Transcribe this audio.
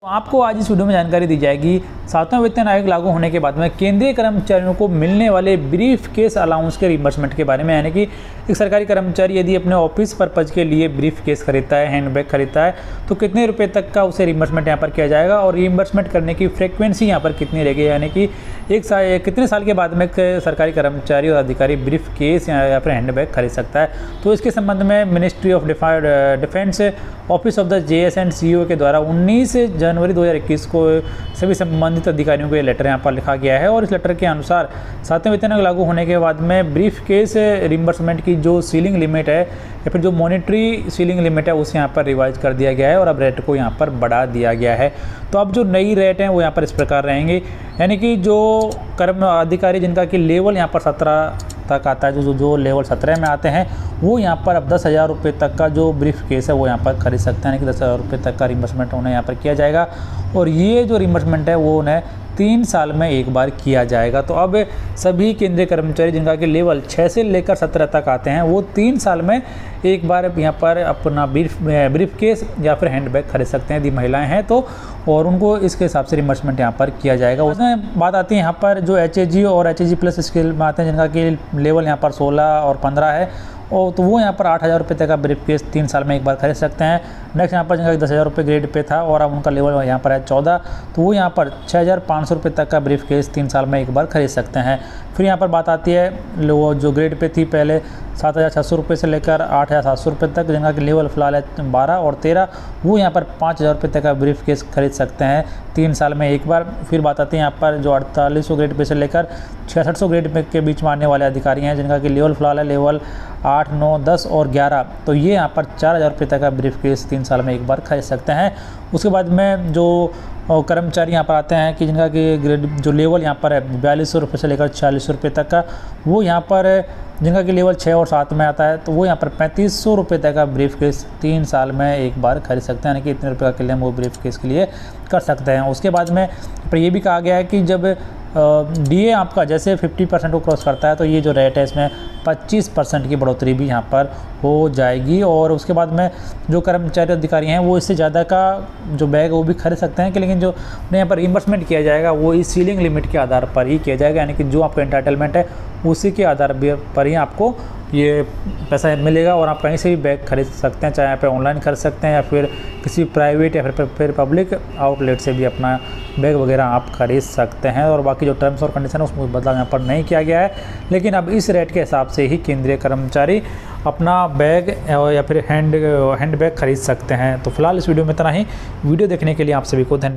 आपको आज इस वीडियो में जानकारी दी जाएगी 7वां वेतन आयोग लागू होने के बाद में केंद्रीय कर्मचारियों को मिलने वाले ब्रीफ केस अलाउंस के रिइंबर्समेंट के बारे में। यानी कि एक सरकारी कर्मचारी यदि अपने ऑफिस पर्पज के लिए ब्रीफ केस खरीदता है, हैंडबैग खरीदता है, तो कितने रुपए तक का उसे रिइंबर्समेंट यहाँ पर किया जाएगा और रिइंबर्समेंट करने की फ्रीक्वेंसी यहाँ पर कितनी रहेगी। यानी कि कितने साल के बाद में सरकारी कर्मचारी और अधिकारी ब्रीफ केस या फिर हैंडबैग खरीद सकता है। तो इसके संबंध में ministry of defence office of the JS&CO के द्वारा 19 जनवरी 2021 को सभी संबंधित अधिकारियों को ये लेटर यहाँ पर लिखा गया है। और इस लेटर के अनुसार 7वें वेतन आयोग लागू होने के बाद में ब्रीफ केस रिइंबर्समेंट की जो सीलिंग लिमिट है या फिर जो मॉनेटरी सीलिंग लिमिट है उसे यहाँ पर रिवाइज कर दिया गया है और अब रेट को यहाँ पर बढ़ा दिया गया है। तो अब जो नई रेट हैं वो यहाँ पर इस प्रकार रहेंगे। यानी कि जो कर्म अधिकारी जिनका कि लेवल यहाँ पर 17 तक आता है, जो लेवल 17 में आते हैं, वो यहाँ पर अब 10,000 रुपये तक का जो ब्रीफ केस है वो यहाँ पर खरीद सकते हैं। यानी कि 10,000 रुपये तक का रिइंबर्समेंट उन्हें यहाँ पर किया जाएगा और ये जो रिइंबर्समेंट है वो उन्हें 3 साल में एक बार किया जाएगा। तो अब सभी केंद्रीय कर्मचारी जिनका कि लेवल 6 से लेकर 17 तक आते हैं वो 3 साल में एक बार यहाँ पर अपना ब्रीफ केस या फिर हैंडबैग खरीद सकते हैं यदि महिलाएं हैं तो, और उनको इसके हिसाब से रिइंबर्समेंट यहाँ पर किया जाएगा। उसमें बात आती है यहाँ पर जो HAG और HAG प्लस स्केल में आते हैं जिनका कि लेवल यहाँ पर 16 और 15 है, और तो वो यहाँ पर 8,000 रुपये तक का ब्रीफ केस 3 साल में एक बार खरीद सकते हैं। नेक्स्ट यहाँ पर जिनका 10,000 रुपये ग्रेड पे था और अब उनका लेवल यहाँ पर है 14, तो वो यहाँ पर 6,500 रुपये तक का ब्रीफ केस 3 साल में एक बार खरीद सकते हैं। फिर यहाँ पर बात आती है वो जो ग्रेड पे थी पहले 7,600 रुपये से लेकर 8,700 रुपये तक, जिनका कि लेवल फिलहाल है 12 और 13, वो यहाँ पर 5,000 रुपये तक का ब्रीफ केस खरीद सकते हैं 3 साल में एक बार। फिर बात आती है यहाँ पर जो 4800 ग्रेड पे से लेकर 6600 ग्रेड पे के बीच में आने वाले अधिकारी हैं जिनका कि लेवल फिलहाल है लेवल 8, 9, 10 और 11, तो ये यहाँ पर 4,000 रुपये तक का ब्रीफ केस 3 साल में एक बार खरीद सकते हैं। उसके बाद में जो कर्मचारी यहाँ पर आते हैं कि जिनका कि ग्रेड जो लेवल यहाँ पर है 4200 रुपये से लेकर 4600 रुपये तक का, वो यहाँ पर जिनका कि लेवल 6 और 7 में आता है, तो वो यहाँ पर 3500 रुपये तक का ब्रीफ केस 3 साल में एक बार खरीद सकते हैं। यानी कि इतने रुपये का क्लेम वो ब्रीफ केस के लिए कर सकते हैं। उसके बाद में पर ये भी कहा गया है कि जब DA आपका जैसे 50% को क्रॉस करता है तो ये जो रेट है इसमें 25% की बढ़ोतरी भी यहाँ पर हो जाएगी। और उसके बाद में जो कर्मचारी अधिकारी हैं वो इससे ज़्यादा का जो बैग वो भी खरीद सकते हैं कि लेकिन जो उन्हें यहाँ पर रिइंबर्समेंट किया जाएगा वो इस सीलिंग लिमिट के आधार पर ही किया जाएगा। यानी कि जो आपका एंटाइटलमेंट है उसी के आधार पर ही आपको ये पैसा मिलेगा और आप कहीं से भी बैग खरीद सकते हैं, चाहे यहाँ पे ऑनलाइन खरीद सकते हैं या फिर किसी प्राइवेट या फिर पब्लिक आउटलेट से भी अपना बैग वगैरह आप खरीद सकते हैं। और बाकी जो टर्म्स और कंडीशन है उसमें बदलाव यहाँ पर नहीं किया गया है, लेकिन अब इस रेट के हिसाब से ही केंद्रीय कर्मचारी अपना बैग या फिर हैंड बैग खरीद सकते हैं। तो फिलहाल इस वीडियो में इतना ही। वीडियो देखने के लिए आप सभी को धन्यवाद।